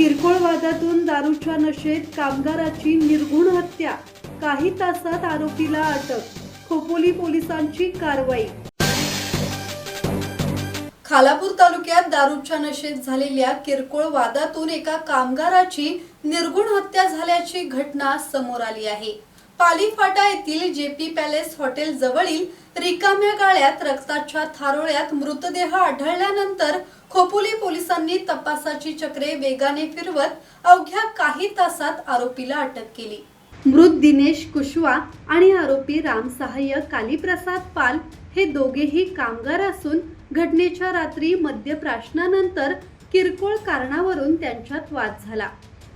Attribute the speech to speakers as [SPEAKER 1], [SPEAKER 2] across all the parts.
[SPEAKER 1] किरकोळ वादातून दारूच्या नशेत कामगाराची निर्घृण हत्या, काही तासात आरोपीला अटक, खोपोली पोलिसांची कारवाई। खालापूर तालुक्यात दारूच्या नशेत झालेल्या किरकोळ वादातून एका कामगाराची निर्घृण हत्या झाल्याची घटना समोर आली आहे। पाली फाटा येथील जेपी पॅलेस हॉटेल जवळील रिकाम्या गाळ्यात रक्ताच्या थारोळ्यात मृतदेह आढळल्यानंतर खोपोली पोलिसांनी तपासाची चक्रे वेगाने फिरवत अवघ्या काही तासात आरोपीला अटक केली। मृत दिनेश कुशवा आणि आरोपी राम सहाय्य कालीप्रसाद पाल हे दोघेही कामगार असून घटनेच्या रात्री मद्यप्राशनानंतर किरकोळ कारणावरून त्यांच्यात वाद झाला।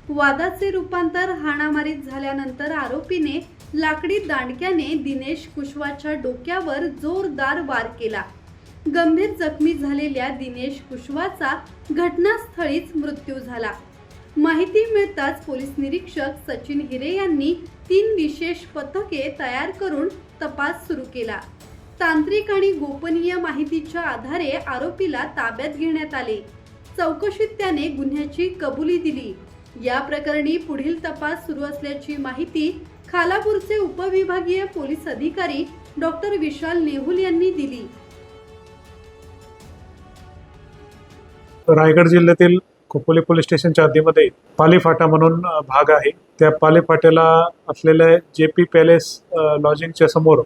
[SPEAKER 1] वादाचे रूपांतर हाणामारीत झाल्यानंतर आरोपीने लाकडी दांडक्याने दिनेश कुशवाच्या डोक्यावर जोरदार वार केला। गंभीर जखमी झालेल्या दिनेश कुशवाचा घटनास्थळीच मृत्यू झाला। माहिती मिळताच पोलीस निरीक्षक सचिन हिरे यांनी 3 विशेष पथके तयार करून तपास सुरू केला। तांत्रिक आणि गोपनीय माहितीच्या आधारे आरोपीला ताब्यात घेण्यात आले। चौकशीत त्याने गुन्ह्याची कबुली दिली। या प्रकरणी पुढील तपास सुरू असल्याची माहिती खालापूरचे उपविभागीय पोलीस अधिकारी डॉक्टर विशाल नेहुल यांनी दिली।
[SPEAKER 2] रायगड जिल्ह्यातील खोपोली पोलीस स्टेशनच्या हद्दीमध्ये पाली फाटा म्हणून भाग आहे। त्या पाली फाट्याला असलेल्या जेपी पॅलेस लॉजिंगच्या समोर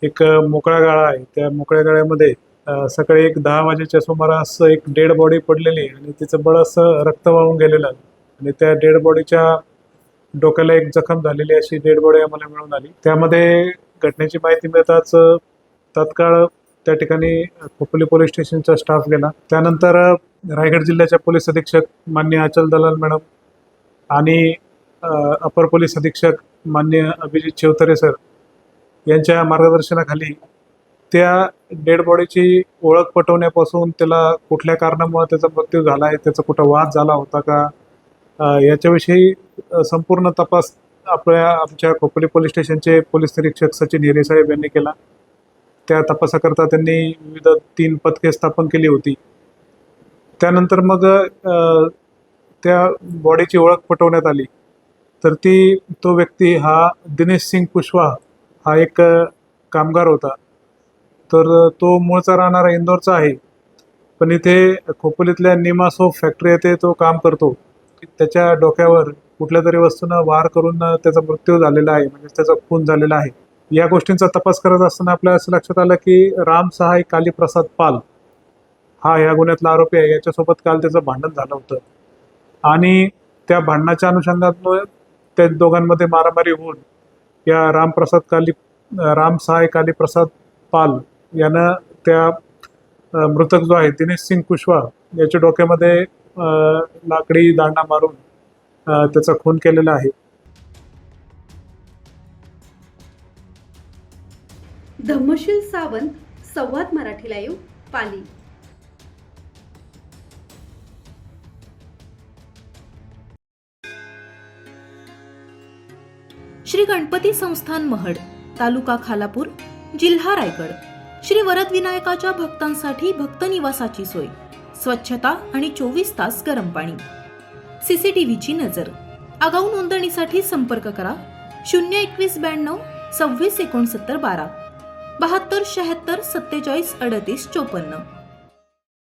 [SPEAKER 2] एक मोकळा गाळा आहे। त्या मोकळ्या गाळ्यामध्ये सकाळी एक 10 वाजेच्या सुमारास एक डेड बॉडी पडलेली आणि तिचं बळंच रक्त वाहून गेलेलं आहे आणि त्या डेड बॉडीच्या डोक्याला एक जखम झालेली अशी डेड बॉडी आम्हाला मिळून आली। त्यामध्ये घटनेची माहिती मिळताच तत्काळ त्या ठिकाणी खोपोली पोलीस स्टेशनचा स्टाफ गेला। त्यानंतर रायगड जिल्ह्याच्या पोलीस अधीक्षक माननीय अचल दलाल मॅडम आणि अपर पोलीस अधीक्षक माननीय अभिजित चौधरी सर यांच्या मार्गदर्शनाखाली त्या डेड बॉडीची ओळख पटवण्यापासून त्याला कुठल्या कारणामुळे त्याचा मृत्यू झाला आहे, त्याचा कुठं वाद झाला होता का, याच्याविषयी संपूर्ण तपास आमच्या खोपोली पोलीस स्टेशनचे पोलीस निरीक्षक सचिन हिरे साहेब यांनी केला। त्या तपासाकरता त्यांनी विविध 3 पथके स्थापन केली होती। त्यानंतर मग त्या बॉडीची ओळख पटवण्यात आली तर तो व्यक्ती हा दिनेश सिंग कुशवा हा एक कामगार होता। तर तो मूळचा राहणारा इंदोरचा आहे, पण इथे खोपोलीतल्या निमा सोप फॅक्टरी येथे तो काम करतो। त्याच्या डोक्यावर कुठल्या तरी वस्तूनं वार करून त्याचा मृत्यू झालेला आहे, म्हणजे त्याचा खून झालेला आहे। या गोष्टींचा तपास करत असताना आपल्याला असं लक्षात आलं की राम सहाय्य कालीप्रसाद पाल हा या गुन्ह्यातला आरोपी आहे। याच्यासोबत काल त्याचं भांडण झालं होतं आणि त्या भांडणाच्या अनुषंगाने त्या दोघांमध्ये मारामारी होऊन या राम सहाय्य कालीप्रसाद पाल यानं त्या मृतक जो आहे दिनेश सिंग कुशवा याच्या डोक्यामध्ये लाकडी दांडा मारून त्याचा खून केलेला आहे।
[SPEAKER 1] धम्मशील सावंत, संवाद मराठी लाईव्ह, पाली।
[SPEAKER 3] श्री गणपती संस्थान महड, तालुका खालापूर, जिल्हा रायगड। श्री वरद विनायकाच्या भक्तांसाठी भक्त निवासाची सोय, स्वच्छता आणि 24 तास गरम पाणी, सीसीटीव्हीची नजर। आगाऊ नोंदणीसाठी संपर्क करा 02192 26 69 12 72 76 47 38 54।